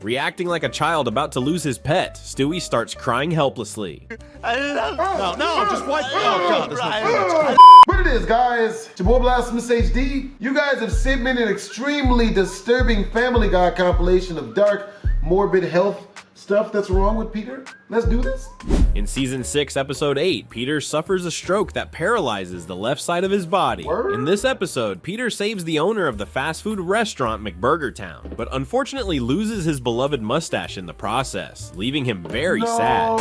Reacting like a child about to lose his pet, Stewie starts crying helplessly. No, just what? Oh, God, What it is, guys? It's your boy BlastphamousHD. You guys have sent me an extremely disturbing Family Guy compilation of dark, morbid health stuff that's wrong with Peter. Let's do this. In Season 6, Episode 8, Peter suffers a stroke that paralyzes the left side of his body. Word? In this episode, Peter saves the owner of the fast food restaurant McBurger Town, but unfortunately loses his beloved mustache in the process, leaving him very sad.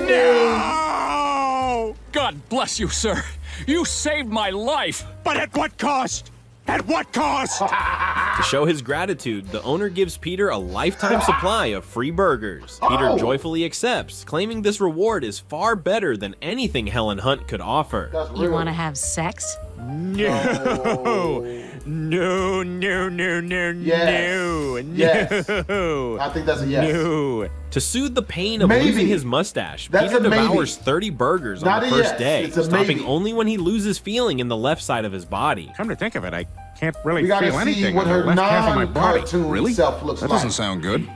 No! God bless you, sir. You saved my life. But at what cost? At what cost? To show his gratitude, the owner gives Peter a lifetime supply of free burgers. Peter joyfully accepts, claiming this reward is far better than anything Helen Hunt could offer. You want to have sex? No. No, no, no, no, Yes. no. Yes. No. I think that's a yes. No. To soothe the pain of Maybe. losing his mustache, That's Peter a maybe. devours 30 burgers Not on a the first yes, day, it's a stopping maybe. only when he loses feeling in the left side of his body. Come to think of it, I can't really We gotta feel see anything what on the her left half of my body. non-cartoon Really? self looks That like. doesn't sound good.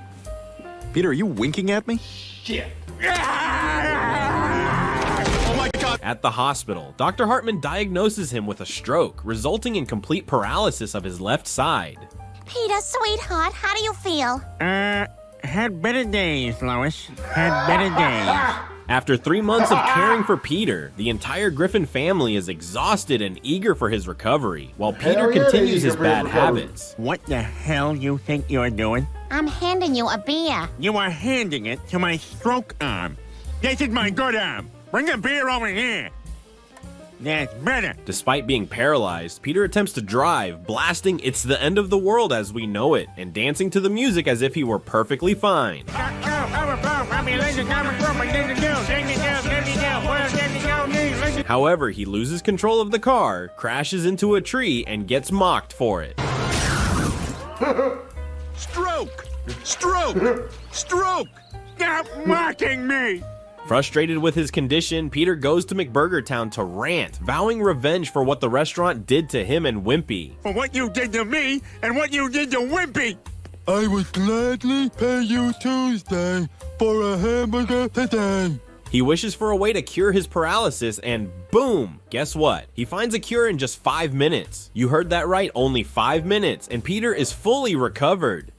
Peter, are you winking at me? Shit. Oh my God. At the hospital, Dr. Hartman diagnoses him with a stroke, resulting in complete paralysis of his left side. Peter, sweetheart, how do you feel? Had better days, Lois. Had better days. After 3 months of caring for Peter, the entire Griffin family is exhausted and eager for his recovery, while Peter Hell yeah, continues they're his eager for his bad recovery. habits. What the hell you think you're doing? I'm handing you a beer. You are handing it to my stroke arm. This is my good arm. Bring the beer over here. That's better. Despite being paralyzed, Peter attempts to drive, blasting "It's the End of the World as We Know It" and dancing to the music as if he were perfectly fine. However, he loses control of the car, crashes into a tree, and gets mocked for it. Stroke! Stroke! Stroke! Stop mocking me! Frustrated with his condition, Peter goes to McBurger Town to rant, vowing revenge for what the restaurant did to him and Wimpy. For what you did to me and what you did to Wimpy! I would gladly pay you Tuesday for a hamburger today. He wishes for a way to cure his paralysis, and boom! Guess what? He finds a cure in just 5 minutes. You heard that right, only 5 minutes, and Peter is fully recovered.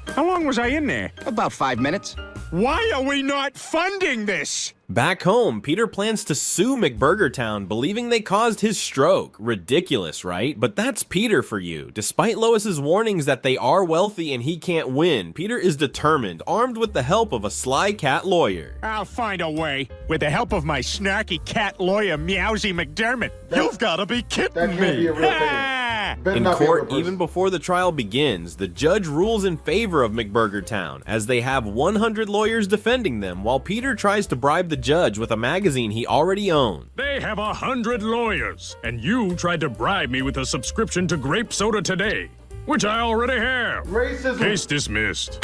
How long was I in there? About 5 minutes. Why are we not funding this? Back home, Peter plans to sue McBurger Town, believing they caused his stroke. Ridiculous, right? But that's Peter for you. Despite Lois's warnings that they are wealthy and he can't win, Peter is determined, armed with the help of a sly cat lawyer. I'll find a way. With the help of my snarky cat lawyer, Meowsy McDermott. You've got to be kidding That can't me. be a real thing. Ah! Better In not be a real court, person. even before the trial begins, the judge rules in favor of McBurger Town, as they have 100 lawyers defending them, while Peter tries to bribe the judge with a magazine he already owned. They have 100 lawyers, and you tried to bribe me with a subscription to Grape Soda Today, which I already have. Racism. Case dismissed.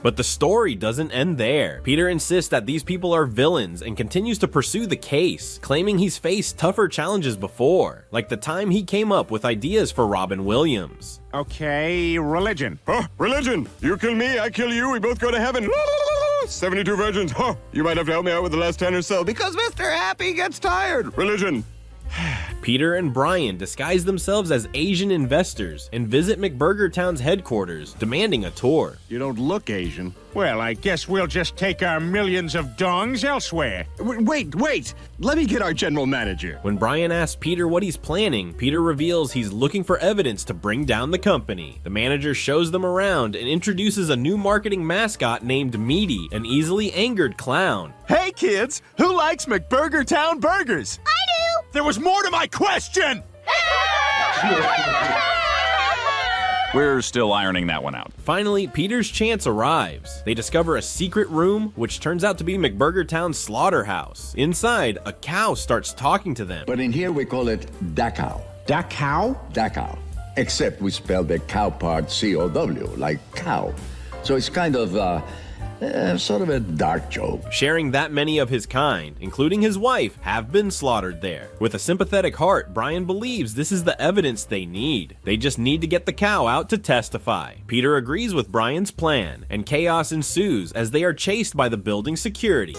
But the story doesn't end there. Peter insists that these people are villains and continues to pursue the case, claiming he's faced tougher challenges before, like the time he came up with ideas for Robin Williams. Okay, religion. Huh? Religion. You kill me, I kill you, we both go to heaven. 72 virgins. Huh? You might have to help me out with the last 10 or so because Mr. Happy gets tired. Religion. Peter and Brian disguise themselves as Asian investors and visit McBurger Town's headquarters, demanding a tour. You don't look Asian. Well, I guess we'll just take our millions of dongs elsewhere. Wait. Let me get our general manager. When Brian asks Peter what he's planning, Peter reveals he's looking for evidence to bring down the company. The manager shows them around and introduces a new marketing mascot named Meaty, an easily angered clown. Hey, kids, who likes McBurger Town burgers? I do! There was more to my question! We're still ironing that one out. Finally, Peter's chance arrives. They discover a secret room, which turns out to be McBurger Town's slaughterhouse. Inside, a cow starts talking to them. But in here we call it Dachau. Dachau? Dachau. Except we spell the cow part C-O-W, like cow. So it's kind of Sort of a dark joke. Sharing that many of his kind, including his wife, have been slaughtered there. With a sympathetic heart, Brian believes this is the evidence they need. They just need to get the cow out to testify. Peter agrees with Brian's plan, and chaos ensues as they are chased by the building security.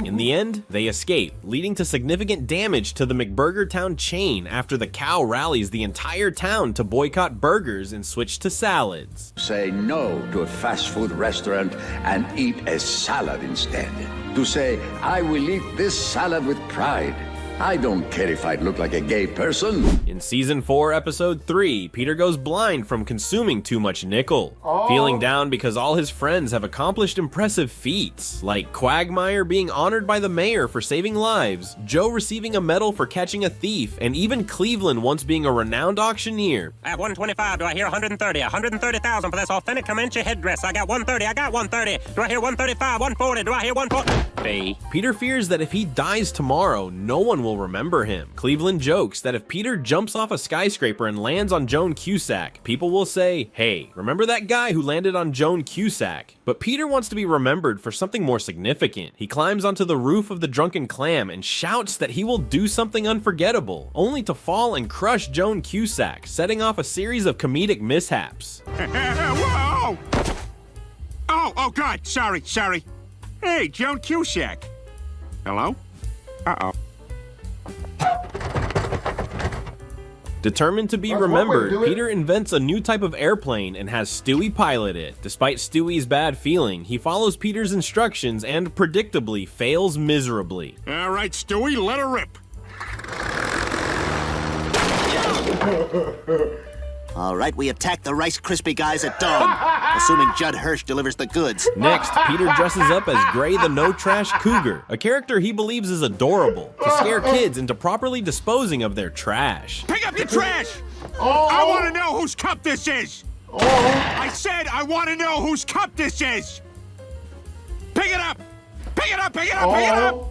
In the end, they escape, leading to significant damage to the McBurger Town chain after the cow rallies the entire town to boycott burgers and switch to salads. Say no to a fast food restaurant and eat a salad instead. To say, I will eat this salad with pride. I don't care if I look like a gay person. In Season 4, Episode 3, Peter goes blind from consuming too much nickel. Feeling down because all his friends have accomplished impressive feats, like Quagmire being honored by the mayor for saving lives, Joe receiving a medal for catching a thief, and even Cleveland once being a renowned auctioneer. At 125, do I hear 130? 130,000 for this authentic Comanche headdress. I got 130, I got 130. Do I hear 135, 140? Do I hear 140? Peter fears that if he dies tomorrow, no one will remember him. Cleveland jokes that if Peter jumps off a skyscraper and lands on Joan Cusack, people will say, hey, remember that guy who landed on Joan Cusack? But Peter wants to be remembered for something more significant. He climbs onto the roof of the Drunken Clam and shouts that he will do something unforgettable, only to fall and crush Joan Cusack, setting off a series of comedic mishaps. Whoa! Oh, God, sorry. Hey, Joan Cusack. Hello? Uh-oh. Determined to be That's what we're remembered, doing. Peter invents a new type of airplane and has Stewie pilot it. Despite Stewie's bad feeling, he follows Peter's instructions and predictably fails miserably. All right, Stewie, let her rip. All right, we attack the Rice Krispie guys at dawn, assuming Judd Hirsch delivers the goods. Next, Peter dresses up as Gray the No-Trash Cougar, a character he believes is adorable, to scare kids into properly disposing of their trash. Pick up your trash! I want to know whose cup this is! I said I want to know whose cup this is! Pick it up! Pick it up! Pick it up! Pick it up!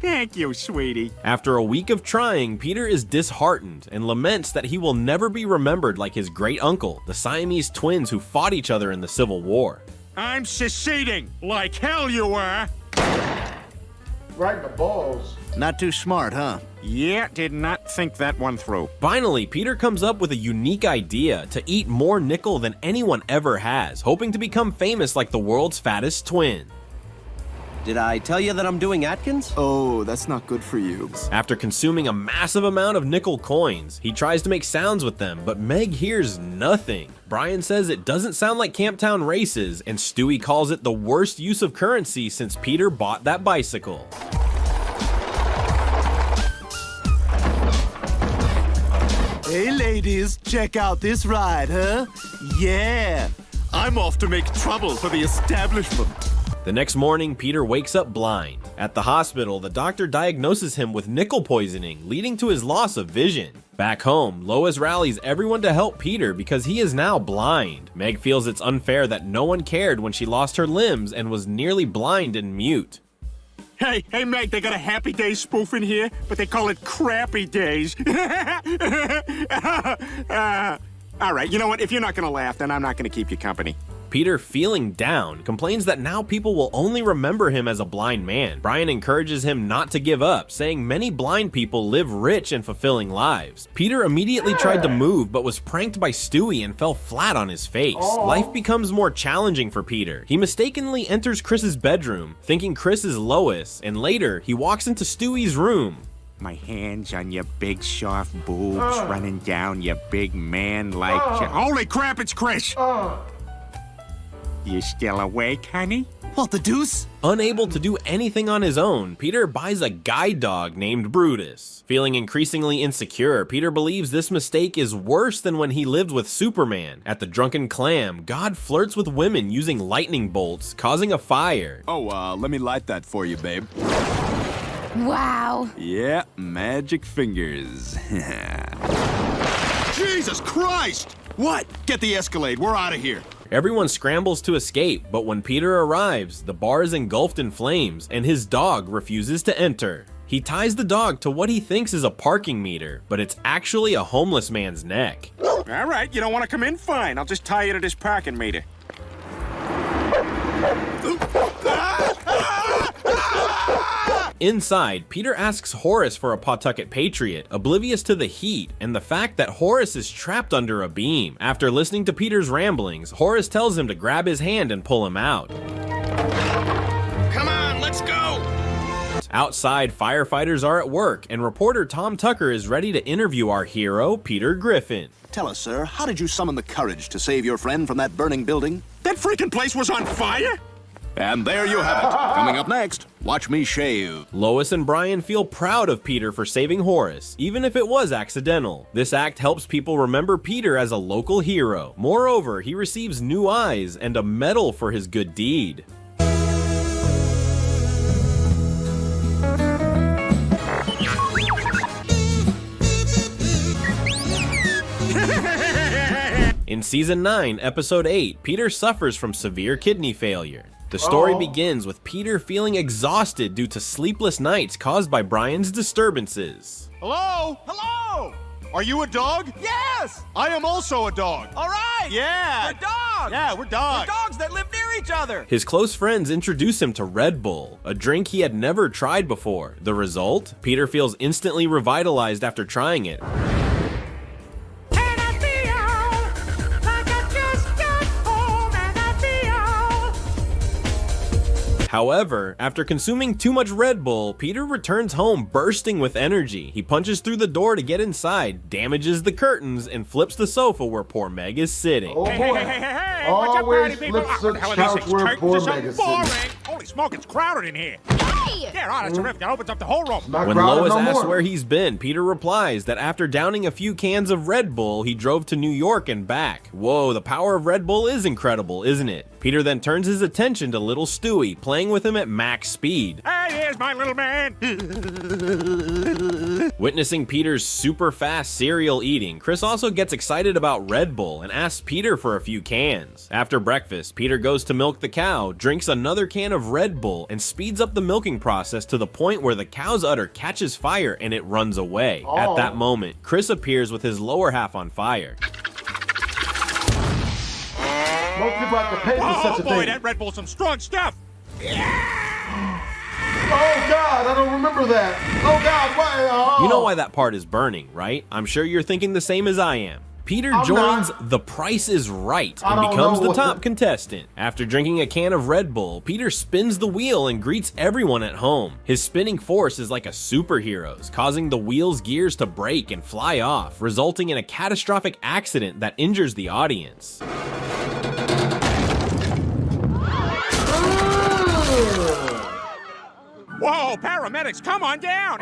Thank you, sweetie. After a week of trying, Peter is disheartened and laments that he will never be remembered like his great uncle, the Siamese twins who fought each other in the Civil War. I'm seceding, like hell you were. Right in the balls. Not too smart, huh? Yeah, did not think that one through. Finally, Peter comes up with a unique idea to eat more nickel than anyone ever has, hoping to become famous like the world's fattest twin. Did I tell you that I'm doing Atkins? Oh, that's not good for you. After consuming a massive amount of nickel coins, he tries to make sounds with them, but Meg hears nothing. Brian says it doesn't sound like Camptown races, and Stewie calls it the worst use of currency since Peter bought that bicycle. Hey, ladies, check out this ride, huh? Yeah, I'm off to make trouble for the establishment. The next morning, Peter wakes up blind. At the hospital, the doctor diagnoses him with nickel poisoning, leading to his loss of vision. Back home, Lois rallies everyone to help Peter because he is now blind. Meg feels it's unfair that no one cared when she lost her limbs and was nearly blind and mute. Hey, Meg, they got a Happy Days spoof in here, but they call it Crappy Days. All right, you know what? If you're not gonna laugh, then I'm not gonna keep you company. Peter, feeling down, complains that now people will only remember him as a blind man. Brian encourages him not to give up, saying many blind people live rich and fulfilling lives. Peter immediately tried to move, but was pranked by Stewie and fell flat on his face. Life becomes more challenging for Peter. He mistakenly enters Chris's bedroom, thinking Chris is Lois, and later, he walks into Stewie's room. My hands on your big, soft boobs, running down your big man-like... Holy crap, it's Chris! You still awake, honey? What the deuce? Unable to do anything on his own, Peter buys a guide dog named Brutus. Feeling increasingly insecure, Peter believes this mistake is worse than when he lived with Superman. At the Drunken Clam, God flirts with women using lightning bolts, causing a fire. Oh, let me light that for you, babe. Wow. Yeah, magic fingers. Jesus Christ! What? Get the Escalade, we're out of here. Everyone scrambles to escape, but when Peter arrives, the bar is engulfed in flames, and his dog refuses to enter. He ties the dog to what he thinks is a parking meter, but it's actually a homeless man's neck. All right, you don't want to come in? Fine, I'll just tie you to this parking meter. Inside, Peter asks Horace for a Pawtucket Patriot, oblivious to the heat and the fact that Horace is trapped under a beam. After listening to Peter's ramblings, Horace tells him to grab his hand and pull him out. Come on, let's go! Outside, firefighters are at work, and reporter Tom Tucker is ready to interview our hero, Peter Griffin. Tell us, sir, how did you summon the courage to save your friend from that burning building? That freaking place was on fire? And there you have it. Coming up next, watch me shave. Lois and Brian feel proud of Peter for saving Horace, even if it was accidental. This act helps people remember Peter as a local hero. Moreover, he receives new eyes and a medal for his good deed. In Season 9, Episode 8, Peter suffers from severe kidney failure. The story begins with Peter feeling exhausted due to sleepless nights caused by Brian's disturbances. Hello? Hello? Are you a dog? Yes! I am also a dog. All right! Yeah! We're dogs! Yeah, we're dogs. We're dogs that live near each other. His close friends introduce him to Red Bull, a drink he had never tried before. The result? Peter feels instantly revitalized after trying it. However, after consuming too much Red Bull, Peter returns home bursting with energy. He punches through the door to get inside, damages the curtains, and flips the sofa where poor Meg is sitting. Oh boy. Hey, Always flips the couch where poor Meg is sitting. Holy smoke, it's crowded in here. Yeah, right, that's terrific. That opens up the whole room. When Lois asks where he's been, Peter replies that after downing a few cans of Red Bull, he drove to New York and back. Whoa, the power of Red Bull is incredible, isn't it? Peter then turns his attention to little Stewie, playing with him at max speed. Hey, here's my little man. Witnessing Peter's super fast cereal eating, Chris also gets excited about Red Bull and asks Peter for a few cans. After breakfast, Peter goes to milk the cow, drinks another can of Red Bull, and speeds up the milking process to the point where the cow's udder catches fire and it runs away. At that moment, Chris appears with his lower half on fire. Most people have to pay for such a boy, thing. that Red Bull's some strong stuff. Oh God, I don't remember that. Oh God, why? Oh. You know why that part is burning, right? I'm sure you're thinking the same as I am. Peter joins The Price is Right and becomes the top contestant. After drinking a can of Red Bull, Peter spins the wheel and greets everyone at home. His spinning force is like a superhero's, causing the wheel's gears to break and fly off, resulting in a catastrophic accident that injures the audience. Whoa, paramedics, come on down!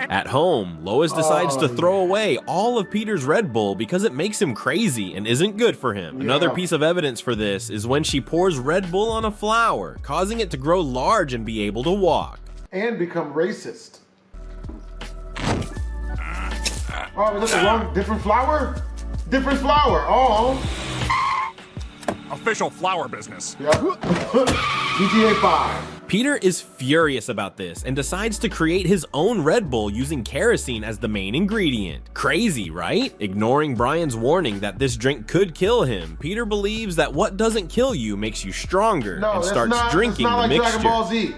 At home, Lois decides to throw away all of Peter's Red Bull because it makes him crazy and isn't good for him. Another piece of evidence for this is when she pours Red Bull on a flower, causing it to grow large and be able to walk. And become racist. Oh, is that the wrong? Different flower? Different flower. Oh. Official flower business. Yep. GTA 5. Peter is furious about this and decides to create his own Red Bull using kerosene as the main ingredient. Crazy, right? Ignoring Brian's warning that this drink could kill him, Peter believes that what doesn't kill you makes you stronger and starts drinking the mixture. Dragon Ball Z.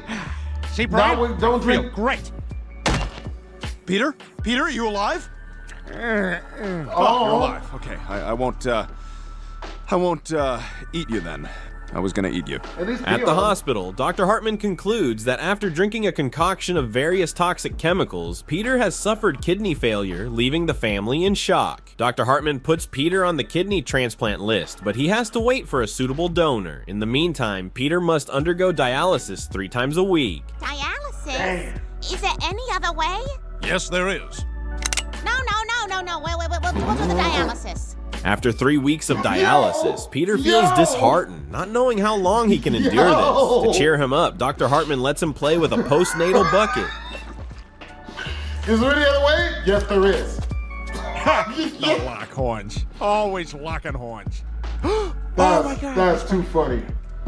See, Brian? No, don't drink. Great. Peter? Peter, are you alive? Oh, you're alive. Okay, I won't eat you then. I was gonna eat you. At the hospital, Dr. Hartman concludes that after drinking a concoction of various toxic chemicals, Peter has suffered kidney failure, leaving the family in shock. Dr. Hartman puts Peter on the kidney transplant list, but he has to wait for a suitable donor. In the meantime, Peter must undergo dialysis 3 times a week. Dialysis? Dang. Is there any other way? Yes, there is. No. Wait. We'll do the dialysis. After 3 weeks of dialysis, Peter feels disheartened, not knowing how long he can endure this. To cheer him up, Dr. Hartman lets him play with a postnatal bucket. Is there any other way? Yes, there is. The lock horns. Always locking horns. Oh my God. That's too funny.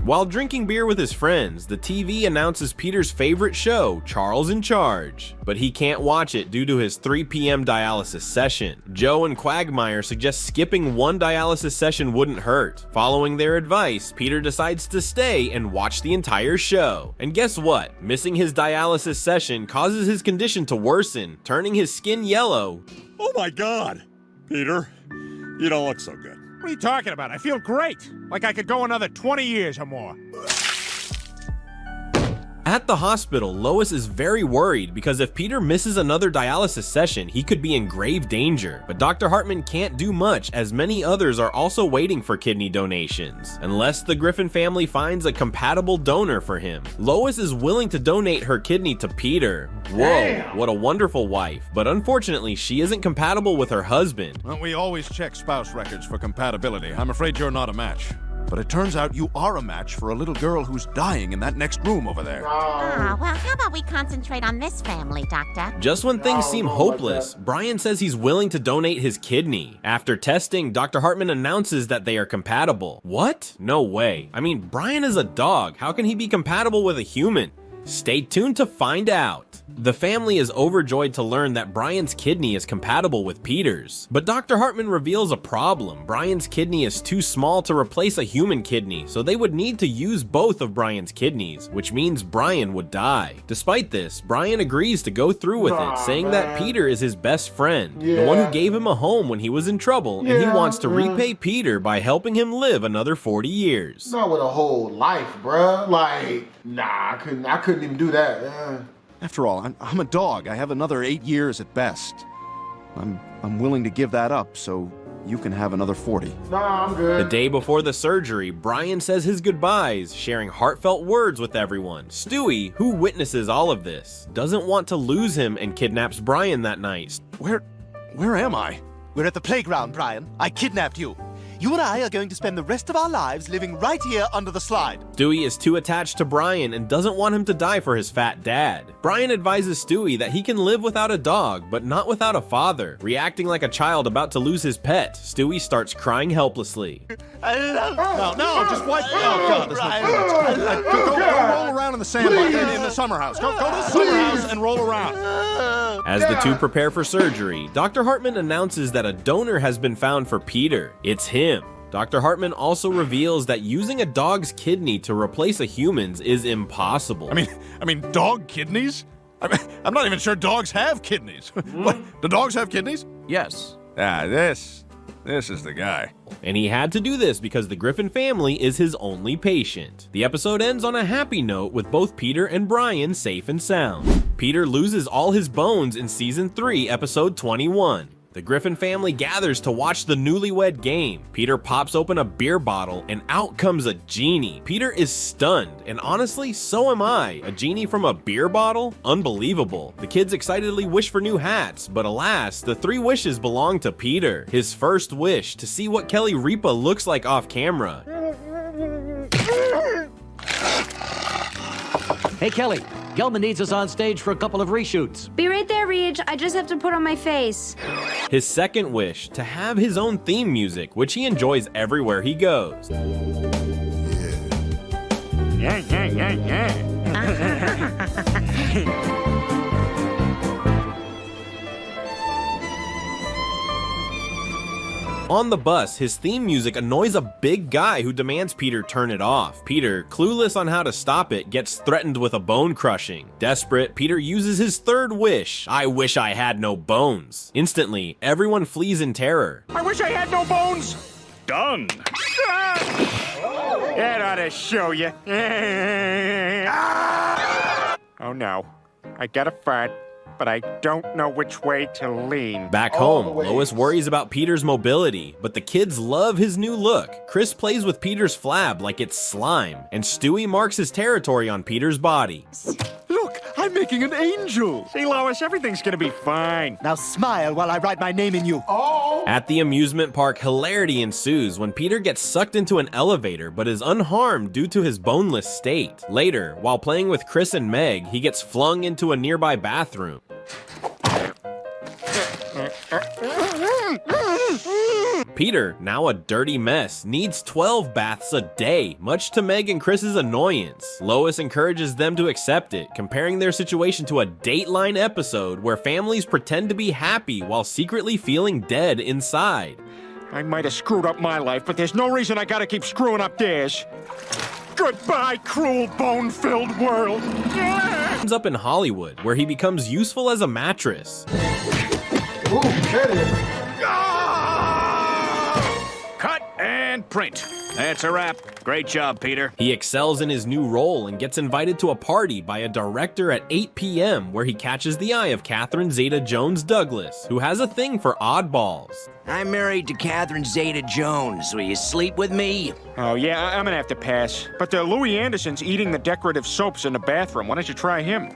While drinking beer with his friends, the TV announces Peter's favorite show, Charles in Charge. But he can't watch it due to his 3 p.m. dialysis session. Joe and Quagmire suggest skipping one dialysis session wouldn't hurt. Following their advice, Peter decides to stay and watch the entire show. And guess what? Missing his dialysis session causes his condition to worsen, turning his skin yellow. Oh my God! Peter, you don't look so good. What are you talking about? I feel great. Like I could go another 20 years or more. At the hospital, Lois is very worried because if Peter misses another dialysis session, he could be in grave danger. But Dr. Hartman can't do much as many others are also waiting for kidney donations, unless the Griffin family finds a compatible donor for him. Lois is willing to donate her kidney to Peter. Whoa, what a wonderful wife. But unfortunately, she isn't compatible with her husband. Well, we always check spouse records for compatibility. I'm afraid you're not a match. But it turns out you are a match for a little girl who's dying in that next room over there. Ah, well, how about we concentrate on this family, Doctor? Just when things seem hopeless, Brian says he's willing to donate his kidney. After testing, Dr. Hartman announces that they are compatible. What? No way. I mean, Brian is a dog. How can he be compatible with a human? Stay tuned to find out. The family is overjoyed to learn that Brian's kidney is compatible with Peter's. But Dr. Hartman reveals a problem. Brian's kidney is too small to replace a human kidney, so they would need to use both of Brian's kidneys, which means Brian would die. Despite this, Brian agrees to go through with it, saying that Peter is his best friend, the one who gave him a home when he was in trouble, and he wants to repay Peter by helping him live another 40 years. Not with a whole life, bruh. Like, nah, I couldn't even do that. After all, I'm a dog. I have another 8 years at best. I'm willing to give that up so you can have another 40. Nah, I'm good. The day before the surgery, Brian says his goodbyes, sharing heartfelt words with everyone. Stewie, who witnesses all of this, doesn't want to lose him and kidnaps Brian that night. Where am I? We're at the playground, Brian. I kidnapped you. You and I are going to spend the rest of our lives living right here under the slide. Stewie is too attached to Brian and doesn't want him to die for his fat dad. Brian advises Stewie that he can live without a dog, but not without a father. Reacting like a child about to lose his pet, Stewie starts crying helplessly. I love No, just wipe. Oh God, this looks go roll around in the sand in the summer house. Go to the summer house and roll around. As the two prepare for surgery, Dr. Hartman announces that a donor has been found for Peter. It's him. Dr. Hartman also reveals that using a dog's kidney to replace a human's is impossible. I mean, dog kidneys? I'm not even sure dogs have kidneys. What? Do dogs have kidneys? Yes. This is the guy. And he had to do this because the Griffin family is his only patient. The episode ends on a happy note with both Peter and Brian safe and sound. Peter loses all his bones in Season 3, Episode 21. The Griffin family gathers to watch the newlywed game. Peter pops open a beer bottle and out comes a genie. Peter is stunned, and honestly, so am I. A genie from a beer bottle? Unbelievable. The kids excitedly wish for new hats, but alas, the 3 wishes belong to Peter. His first wish, to see what Kelly Ripa looks like off camera. Hey, Kelly. Gelman needs us on stage for a couple of reshoots. Be right there, Reach. I just have to put on my face. His second wish, to have his own theme music, which he enjoys everywhere he goes. On the bus, his theme music annoys a big guy who demands Peter turn it off. Peter, clueless on how to stop it, gets threatened with a bone crushing. Desperate, Peter uses his third wish, I wish I had no bones. Instantly, everyone flees in terror. I wish I had no bones. Done. That ought to show you. Oh no, I got a fart, but I don't know which way to lean. Back home, Lois worries about Peter's mobility, but the kids love his new look. Chris plays with Peter's flab like it's slime, and Stewie marks his territory on Peter's body. Look, I'm making an angel. See, Lois, everything's gonna be fine. Now smile while I write my name in you. At the amusement park, hilarity ensues when Peter gets sucked into an elevator but is unharmed due to his boneless state. Later, while playing with Chris and Meg, he gets flung into a nearby bathroom. Peter, now a dirty mess, needs 12 baths a day, much to Meg and Chris's annoyance. Lois encourages them to accept it, comparing their situation to a Dateline episode where families pretend to be happy while secretly feeling dead inside. I might have screwed up my life, but there's no reason I gotta keep screwing up theirs. Goodbye, cruel, bone-filled world. Ends up in Hollywood, where he becomes useful as a mattress. Ooh, there it is. Cut and print. That's a wrap. Great job, Peter. He excels in his new role and gets invited to a party by a director at 8 p.m. where he catches the eye of Catherine Zeta-Jones Douglas, who has a thing for oddballs. I'm married to Catherine Zeta-Jones. Will you sleep with me? Oh, yeah, I'm gonna have to pass. But Louis Anderson's eating the decorative soaps in the bathroom. Why don't you try him?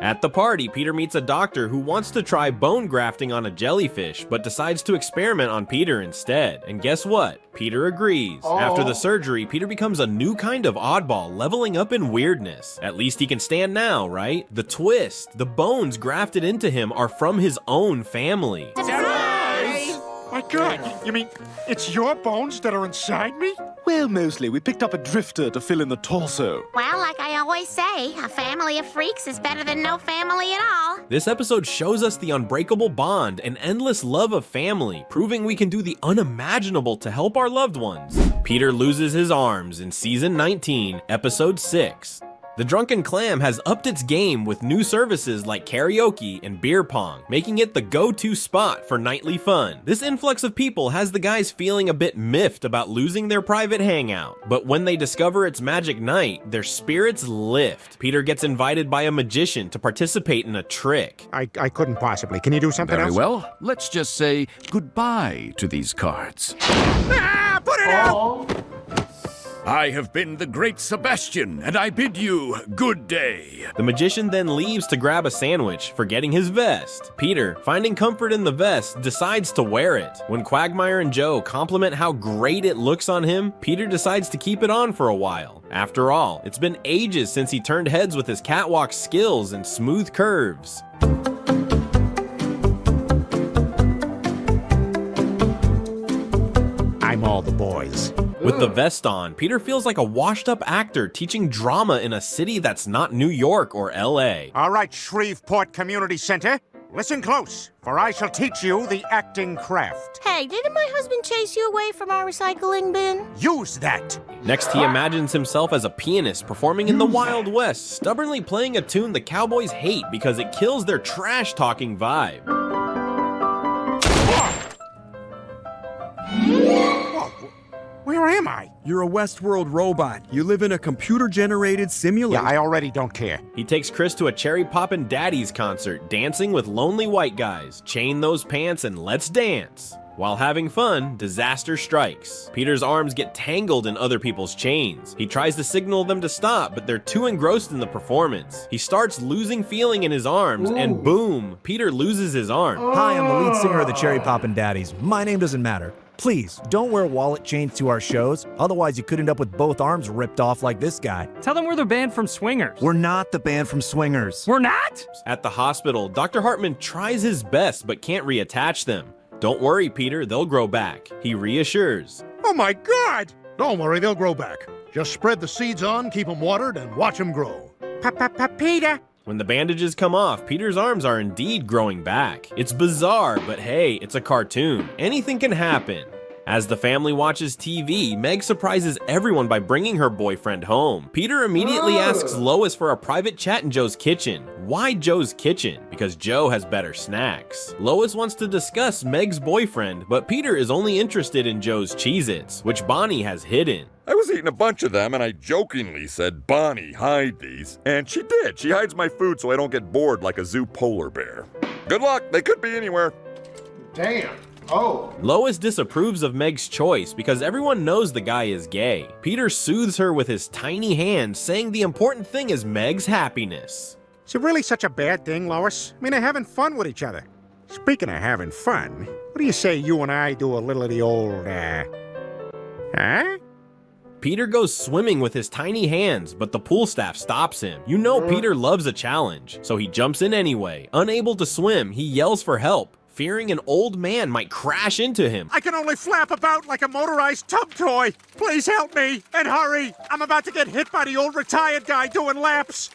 At the party, Peter meets a doctor who wants to try bone grafting on a jellyfish, but decides to experiment on Peter instead. And guess what? Peter agrees. After the surgery, Peter becomes a new kind of oddball, leveling up in weirdness. At least he can stand now, right? The twist, the bones grafted into him are from his own family. My God, you mean it's your bones that are inside me? Well, mostly. We picked up a drifter to fill in the torso. Well, like I always say, a family of freaks is better than no family at all. This episode shows us the unbreakable bond and endless love of family, proving we can do the unimaginable to help our loved ones. Peter loses his arms in Season 19, Episode 6. The Drunken Clam has upped its game with new services like karaoke and beer pong, making it the go-to spot for nightly fun. This influx of people has the guys feeling a bit miffed about losing their private hangout, but when they discover its magic night, their spirits lift. Peter gets invited by a magician to participate in a trick. I couldn't possibly. Can you do something Very else? well. Let's just say goodbye to these cards. Ah, put it out! I have been the great Sebastian, and I bid you good day. The magician then leaves to grab a sandwich, forgetting his vest. Peter, finding comfort in the vest, decides to wear it. When Quagmire and Joe compliment how great it looks on him, Peter decides to keep it on for a while. After all, it's been ages since he turned heads with his catwalk skills and smooth curves. I'm all the boys. With the vest on, Peter feels like a washed-up actor teaching drama in a city that's not New York or LA. All right, Shreveport Community Center. Listen close, for I shall teach you the acting craft. Hey, didn't my husband chase you away from our recycling bin? Use that! Next, he imagines himself as a pianist performing in the Wild West, stubbornly playing a tune the cowboys hate because it kills their trash-talking vibe. Where am I? You're a Westworld robot. You live in a computer-generated simulation. Yeah, I already don't care. He takes Chris to a Cherry Poppin' Daddies concert, dancing with lonely white guys. Chain those pants and let's dance. While having fun, disaster strikes. Peter's arms get tangled in other people's chains. He tries to signal them to stop, but they're too engrossed in the performance. He starts losing feeling in his arms, and boom, Peter loses his arm. Hi, I'm the lead singer of the Cherry Poppin' Daddies. My name doesn't matter. Please, don't wear wallet chains to our shows, otherwise you could end up with both arms ripped off like this guy. Tell them we're the band from Swingers. We're not the band from Swingers. We're not? At the hospital, Dr. Hartman tries his best but can't reattach them. Don't worry, Peter, they'll grow back. He reassures. Oh my God! Don't worry, they'll grow back. Just spread the seeds on, keep them watered, and watch them grow. Peter! When the bandages come off, Peter's arms are indeed growing back. It's bizarre, but hey, it's a cartoon. Anything can happen. As the family watches TV, Meg surprises everyone by bringing her boyfriend home. Peter immediately asks Lois for a private chat in Joe's kitchen. Why Joe's kitchen? Because Joe has better snacks. Lois wants to discuss Meg's boyfriend, but Peter is only interested in Joe's Cheez-Its, which Bonnie has hidden. I was eating a bunch of them, and I jokingly said, Bonnie, hide these. And she did. She hides my food so I don't get bored like a zoo polar bear. Good luck. They could be anywhere. Damn. Oh. Lois disapproves of Meg's choice because everyone knows the guy is gay. Peter soothes her with his tiny hand, saying the important thing is Meg's happiness. Is it really such a bad thing, Lois? I mean, they're having fun with each other. Speaking of having fun, what do you say you and I do a little of the old, huh? Peter goes swimming with his tiny hands, but the pool staff stops him. You know Peter loves a challenge, so he jumps in anyway. Unable to swim, he yells for help. fearing an old man might crash into him. I can only flap about like a motorized tub toy. Please help me, and hurry. I'm about to get hit by the old retired guy doing laps.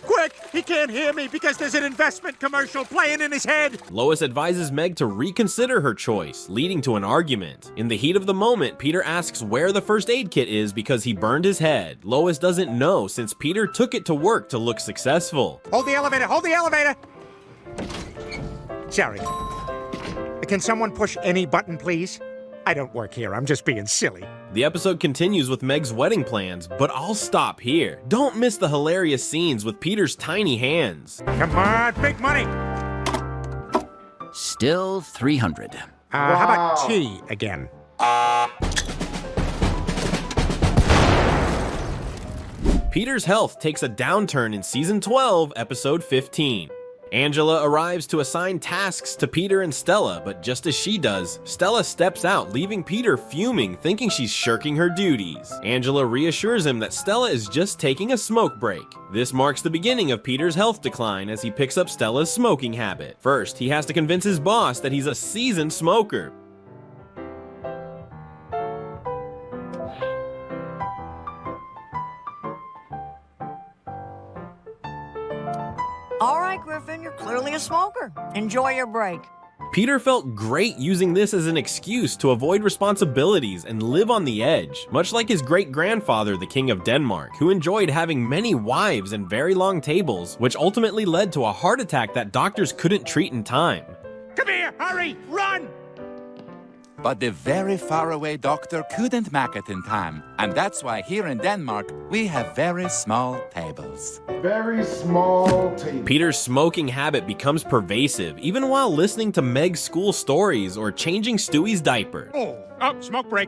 Quick, he can't hear me because there's an investment commercial playing in his head. Lois advises Meg to reconsider her choice, leading to an argument. In the heat of the moment, Peter asks where the first aid kit is because he burned his head. Lois doesn't know since Peter took it to work to look successful. Hold the elevator, hold the elevator. Sorry. Can someone push any button, please? I don't work here, I'm just being silly. The episode continues with Meg's wedding plans, but I'll stop here. Don't miss the hilarious scenes with Peter's tiny hands. Come on, big money. Still 300. How about tea again? Peter's health takes a downturn in Season 12, Episode 15. Angela arrives to assign tasks to Peter and Stella, but just as she does, Stella steps out, leaving Peter fuming, thinking she's shirking her duties. Angela reassures him that Stella is just taking a smoke break. This marks the beginning of Peter's health decline as he picks up Stella's smoking habit. First, he has to convince his boss that he's a seasoned smoker. All right, Griffin, you're clearly a smoker. Enjoy your break. Peter felt great using this as an excuse to avoid responsibilities and live on the edge, much like his great-grandfather, the King of Denmark, who enjoyed having many wives and very long tables, which ultimately led to a heart attack that doctors couldn't treat in time. Come here, hurry, run! But the very far-away doctor couldn't make it in time. And that's why here in Denmark, we have very small tables. Very small tables. Peter's smoking habit becomes pervasive, even while listening to Meg's school stories or changing Stewie's diaper. Oh, smoke break.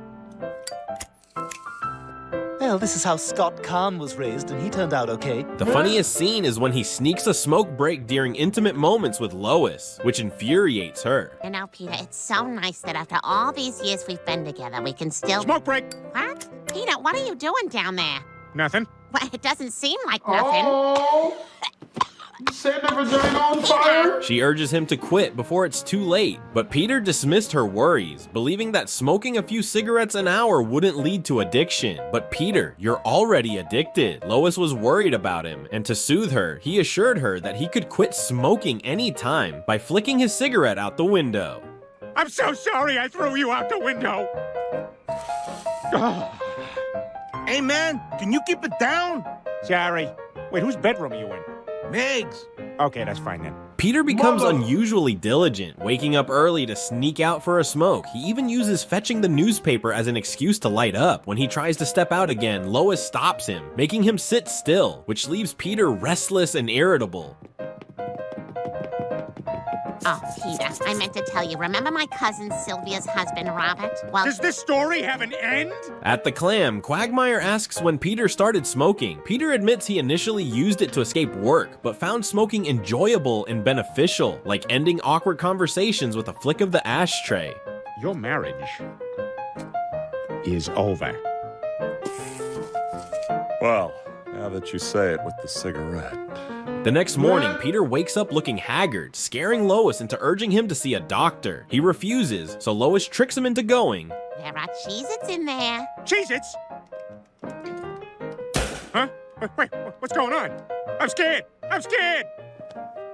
Well, this is how Scott Kahn was raised, and he turned out okay. The funniest scene is when he sneaks a smoke break during intimate moments with Lois, which infuriates her. You know, Peter, it's so nice that after all these years we've been together, we can still... Smoke break! What? Peter, what are you doing down there? Nothing. Well, it doesn't seem like nothing. Oh! You set the vagina on fire? She urges him to quit before it's too late, but Peter dismissed her worries, believing that smoking a few cigarettes an hour wouldn't lead to addiction. But Peter, you're already addicted. Lois was worried about him, and to soothe her, he assured her that he could quit smoking anytime by flicking his cigarette out the window. I'm so sorry I threw you out the window. Hey, man, can you keep it down? Sorry. Wait, whose bedroom are you in? Meg's. Okay, that's fine then. Peter becomes unusually diligent, waking up early to sneak out for a smoke. He even uses fetching the newspaper as an excuse to light up. When he tries to step out again, Lois stops him, making him sit still, which leaves Peter restless and irritable. Oh, Peter, I meant to tell you, remember my cousin Sylvia's husband, Robert? Well, does this story have an end? At the Clam, Quagmire asks when Peter started smoking. Peter admits he initially used it to escape work, but found smoking enjoyable and beneficial, like ending awkward conversations with a flick of the ashtray. Your marriage is over. Well, now that you say it with the cigarette. The next morning, Peter wakes up looking haggard, scaring Lois into urging him to see a doctor. He refuses, so Lois tricks him into going. There are Cheez-Its in there. Cheez-Its? Huh? Wait, what's going on? I'm scared! I'm scared!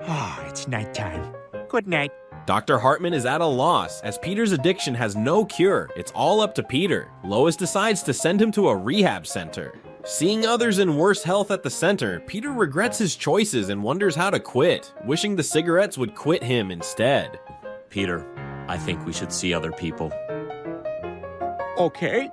Ah, it's nighttime. Good night. Dr. Hartman is at a loss, as Peter's addiction has no cure. It's all up to Peter. Lois decides to send him to a rehab center. Seeing others in worse health at the center, Peter regrets his choices and wonders how to quit, wishing the cigarettes would quit him instead. Peter, I think we should see other people. Okay.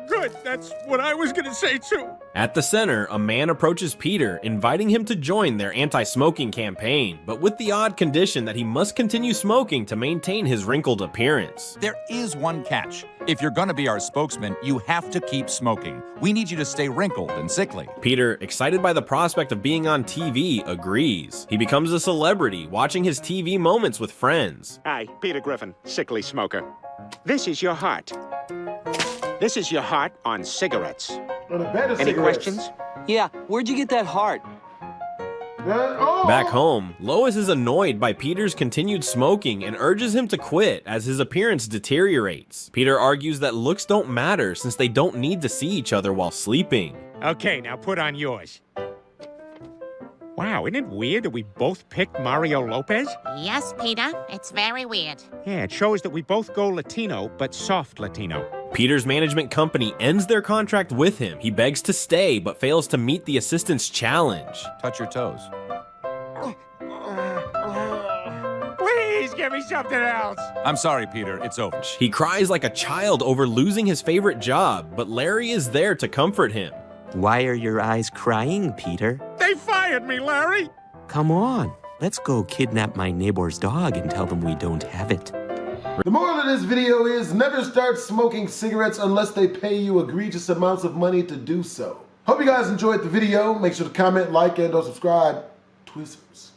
Good. That's what I was gonna say too. At the center, a man approaches Peter, inviting him to join their anti-smoking campaign, but with the odd condition that he must continue smoking to maintain his wrinkled appearance. There is one catch. If you're gonna be our spokesman, you have to keep smoking. We need you to stay wrinkled and sickly. Peter, excited by the prospect of being on TV, agrees. He becomes a celebrity, watching his TV moments with friends. Hi, Peter Griffin, sickly smoker. This is your heart. This is your heart on cigarettes. On a bed of Any cigarettes. questions? Yeah, where'd you get that heart? Back home, Lois is annoyed by Peter's continued smoking and urges him to quit as his appearance deteriorates. Peter argues that looks don't matter since they don't need to see each other while sleeping. Okay, now put on yours. Wow, isn't it weird that we both picked Mario Lopez? Yes, Peter, it's very weird. Yeah, it shows that we both go Latino, but soft Latino. Peter's management company ends their contract with him. He begs to stay, but fails to meet the assistant's challenge. Touch your toes. Please give me something else. I'm sorry, Peter. It's over. He cries like a child over losing his favorite job, but Larry is there to comfort him. Why are your eyes crying, Peter? They fired me, Larry. Come on, let's go kidnap my neighbor's dog and tell them we don't have it. The moral of this video is never start smoking cigarettes unless they pay you egregious amounts of money to do so. Hope you guys enjoyed the video. Make sure to comment, like, and/or subscribe. Twizzlers.